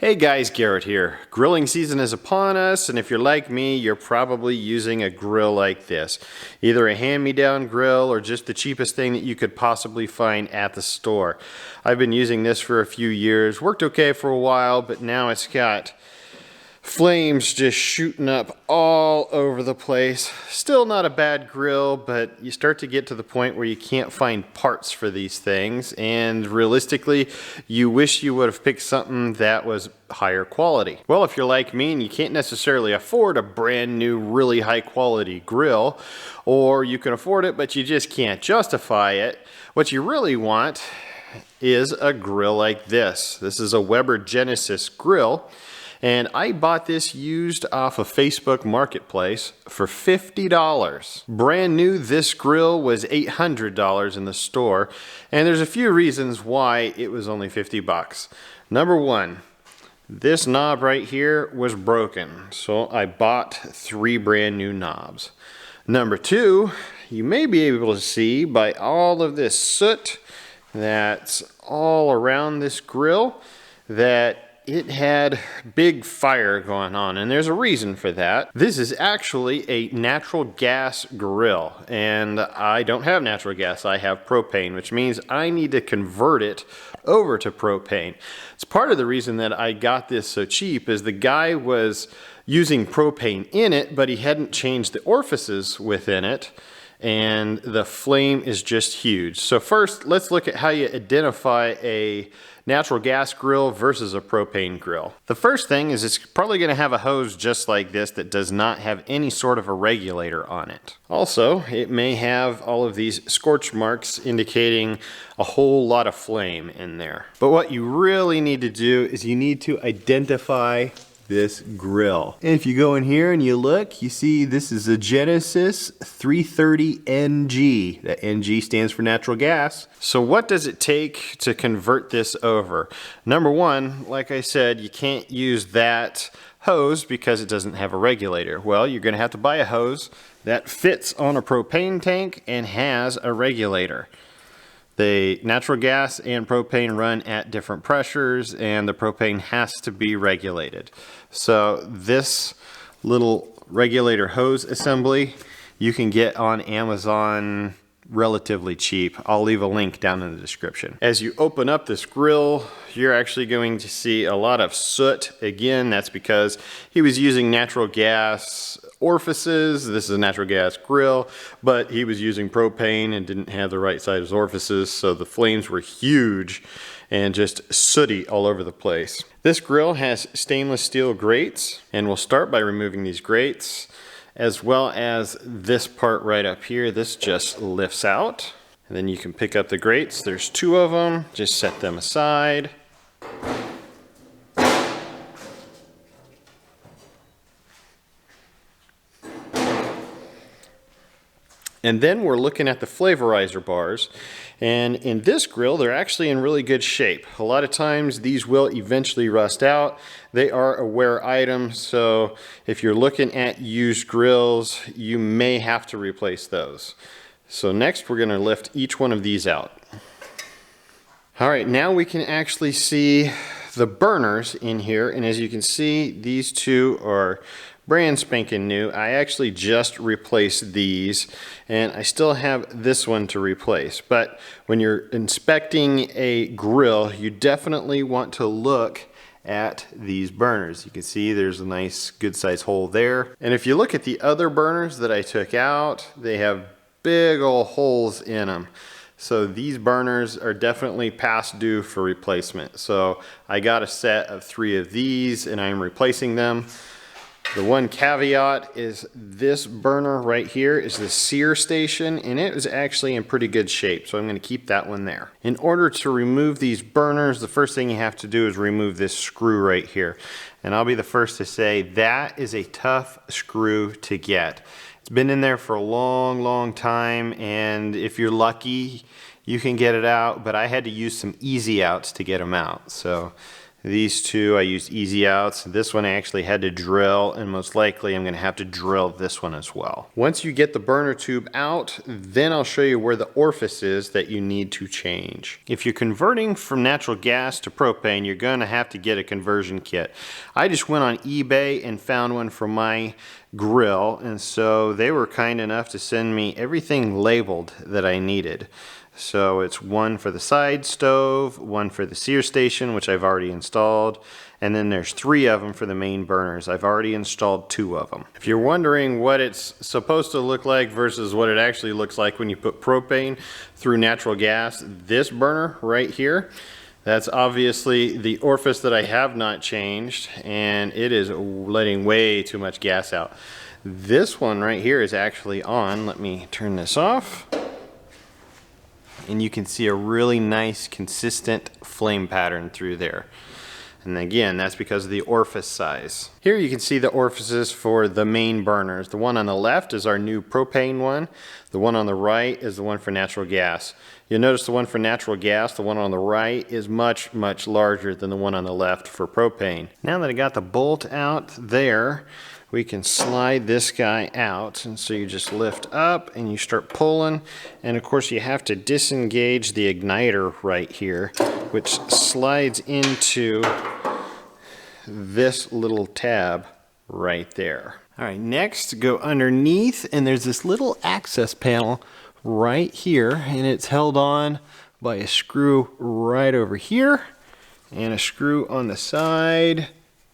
Hey guys, Garrett here. Grilling season is upon us, and if you're like me, you're probably using a grill like this. Either a hand-me-down grill or just the cheapest thing that you could possibly find at the store. I've been using this for a few years, worked okay for a while, but now it's got flames just shooting up all over the place. Still not a bad grill, but you start to get to the point where you can't find parts for these things, and realistically, you wish you would have picked something that was higher quality. Well, if you're like me and you can't necessarily afford a brand new, really high quality grill, or you can afford it but you just can't justify it, what you really want is a grill like this. This is a Weber Genisis grill. And I bought this used off of Facebook Marketplace for $50. Brand new, this grill was $800 in the store, and there's a few reasons why it was only 50 bucks. Number one, this knob right here was broken, so I bought 3 brand new knobs. Number two, you may be able to see by all of this soot that's all around this grill that it had big fire going on, and there's a reason for that. This is actually a natural gas grill, and I don't have natural gas, I have propane, which means I need to convert it over to propane. It's part of the reason that I got this so cheap is the guy was using propane in it, but he hadn't changed the orifices within it, and the flame is just huge. So first, let's look at how you identify a natural gas grill versus a propane grill. The first thing is it's probably going to have a hose just like this that does not have any sort of a regulator on it. Also, it may have all of these scorch marks indicating a whole lot of flame in there. But what you really need to do is you need to identify this grill. And if you go in here and you look, you see this is a Genesis 330NG. That NG stands for natural gas. So what does it take to convert this over? Number one, like I said, you can't use that hose because it doesn't have a regulator. Well, you're going to have to buy a hose that fits on a propane tank and has a regulator. The natural gas and propane run at different pressures, and the propane has to be regulated. So this little regulator hose assembly you can get on Amazon relatively cheap. I'll leave a link down in the description. As you open up this grill, you're actually going to see a lot of soot. Again, that's because he was using natural gas orifices. This is a natural gas grill, but he was using propane and didn't have the right size orifices, so the flames were huge and just sooty all over the place. This grill has stainless steel grates, and we'll start by removing these grates, as well as this part right up here. This just lifts out, and then you can pick up the grates. There's 2 of them. Just set them aside. And then we're looking at the flavorizer bars, and in this grill they're actually in really good shape. A lot of times these will eventually rust out. They are a wear item, so if you're looking at used grills, you may have to replace those. So next we're going to lift each one of these out. Alright, now we can actually see the burners in here, and as you can see, these 2 are brand spanking new. I actually just replaced these, and I still have this one to replace. But when you're inspecting a grill, you definitely want to look at these burners. You can see there's a nice good size hole there. And if you look at the other burners that I took out, they have big old holes in them. So these burners are definitely past due for replacement. So I got a set of 3 of these and I'm replacing them. The one caveat is this burner right here is the sear station, and it is actually in pretty good shape, so I'm going to keep that one there. In order to remove these burners, the first thing you have to do is remove this screw right here. And I'll be the first to say that is a tough screw to get. It's been in there for a long time, and if you're lucky, you can get it out, but I had to use some easy outs to get them out. So These two I used easy outs. This one I actually had to drill, and most likely I'm going to have to drill this one as well. Once you get the burner tube out, then I'll show you where the orifice is that you need to change. If you're converting from natural gas to propane, you're going to have to get a conversion kit. I just went on eBay and found one for my grill, and so they were kind enough to send me everything labeled that I needed. So it's one for the side stove, one for the sear station, which I've already installed, and then there's 3 of them for the main burners. I've already installed 2 of them. If you're wondering what it's supposed to look like versus what it actually looks like when you put propane through natural gas, this burner right here, that's obviously the orifice that I have not changed, and it is letting way too much gas out. This one right here is actually on. Let me turn this off. And you can see a really nice consistent flame pattern through there. And again, that's because of the orifice size. Here you can see the orifices for the main burners. The one on the left is our new propane one. The one on the right is the one for natural gas. You'll notice the one for natural gas, the one on the right, is much, much larger than the one on the left for propane. Now that I got the bolt out there, we can slide this guy out, and so you just lift up and you start pulling, and of course you have to disengage the igniter right here, which slides into this little tab right there. Alright, next go underneath, and there's this little access panel right here, and it's held on by a screw right over here and a screw on the side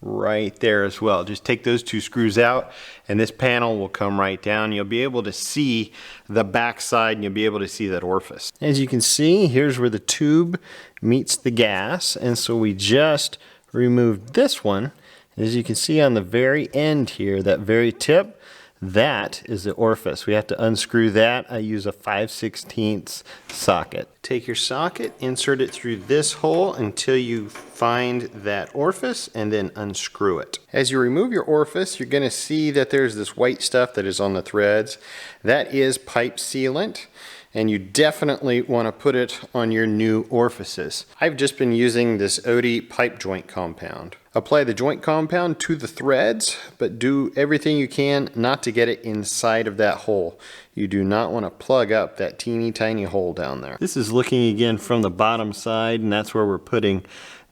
right there as well. Just take those 2 screws out and this panel will come right down. You'll be able to see the back side, and you'll be able to see that orifice. As you can see, here's where the tube meets the gas, and so we just removed this one. As you can see on the very end here, that very tip, that is the orifice. We have to unscrew that. I use a 5/16 socket. Take your socket, insert it through this hole until you find that orifice, and then unscrew it. As you remove your orifice, you're going to see that there's this white stuff that is on the threads. That is pipe sealant, and you definitely want to put it on your new orifices. I've just been using this OD pipe joint compound. Apply the joint compound to the threads, but do everything you can not to get it inside of that hole. You do not want to plug up that teeny tiny hole down there. This is looking again from the bottom side, and that's where we're putting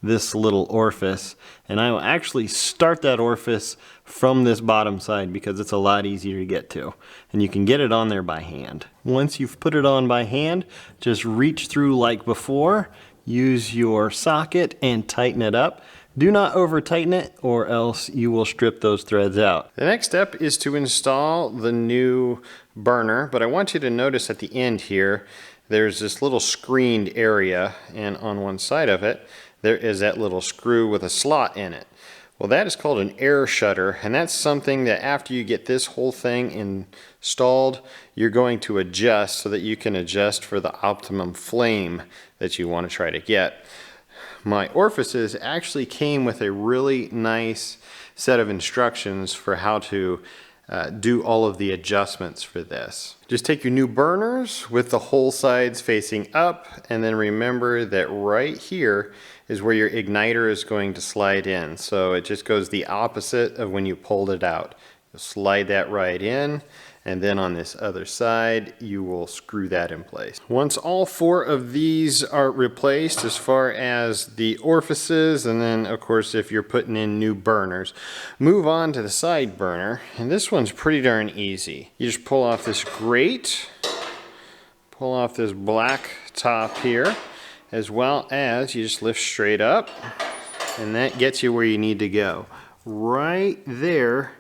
this little orifice. And I will actually start that orifice from this bottom side because it's a lot easier to get to. And you can get it on there by hand. Once you've put it on by hand, just reach through like before, use your socket and tighten it up. Do not over tighten it or else you will strip those threads out. The next step is to install the new burner, but I want you to notice at the end here, there's this little screened area, and on one side of it, there is that little screw with a slot in it. Well, that is called an air shutter, and that's something that after you get this whole thing installed, you're going to adjust so that you can adjust for the optimum flame that you want to try to get. My orifices actually came with a really nice set of instructions for how to do all of the adjustments for this. Just take your new burners with the hole sides facing up, and then remember that right here is where your igniter is going to slide in. So it just goes the opposite of when you pulled it out. You'll slide that right in, and then on this other side you will screw that in place. Once all 4 of these are replaced as far as the orifices, and then of course if you're putting in new burners, move on to the side burner, and this one's pretty darn easy. You just pull off this grate, pull off this black top here, as well as you just lift straight up, and that gets you where you need to go. Right there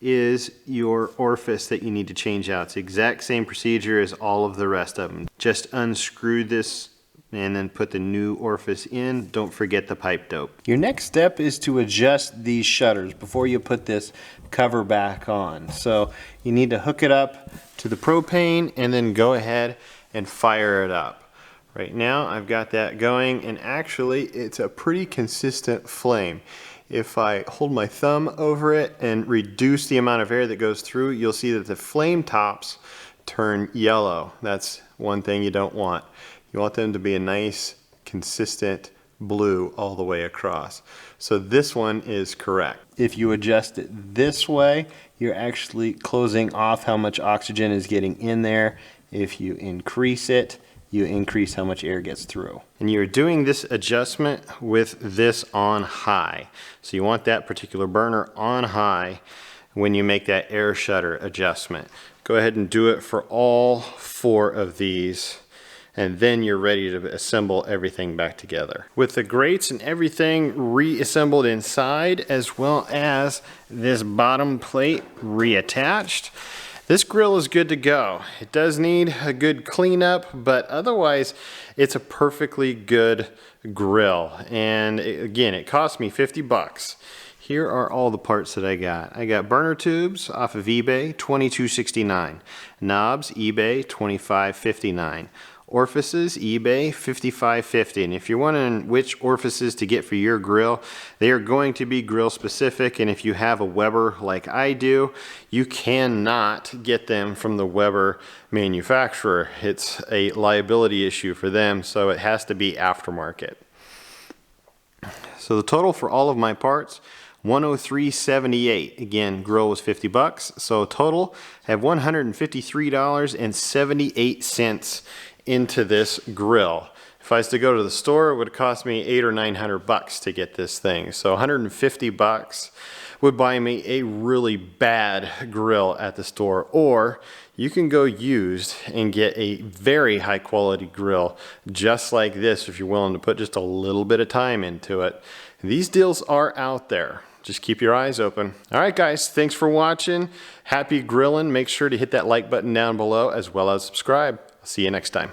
is your orifice that you need to change out. It's the exact same procedure as all of the rest of them. Just unscrew this and then put the new orifice in. Don't forget the pipe dope. Your next step is to adjust these shutters before you put this cover back on. So you need to hook it up to the propane and then go ahead and fire it up. Right now I've got that going, and actually it's a pretty consistent flame. If I hold my thumb over it and reduce the amount of air that goes through, you'll see that the flame tops turn yellow. That's one thing you don't want. You want them to be a nice, consistent blue all the way across. So this one is correct. If you adjust it this way, you're actually closing off how much oxygen is getting in there. If you increase it, you increase how much air gets through. And you're doing this adjustment with this on high. So you want that particular burner on high when you make that air shutter adjustment. Go ahead and do it for all 4 of these, and then you're ready to assemble everything back together. With the grates and everything reassembled inside, as well as this bottom plate reattached, this grill is good to go. It does need a good cleanup, but otherwise it's a perfectly good grill. And again, it cost me 50 bucks. Here are all the parts that I got. I got burner tubes off of eBay, $22.69. Knobs, eBay, $25.59. Orifices, eBay, $55.50. And if you're wondering which orifices to get for your grill, they are going to be grill specific. And if you have a Weber like I do, you cannot get them from the Weber manufacturer. It's a liability issue for them, so it has to be aftermarket. So the total for all of my parts, $103.78. Again, grill was 50 bucks. So total, I have $153.78 into this grill. If I was to go to the store, it would cost me $800 or $900 to get this thing. So 150 bucks would buy me a really bad grill at the store, or you can go used and get a very high quality grill just like this if you're willing to put just a little bit of time into it. These deals are out there. Just keep your eyes open. All right, guys, thanks for watching. Happy grilling. Make sure to hit that like button down below as well as subscribe. I'll see you next time.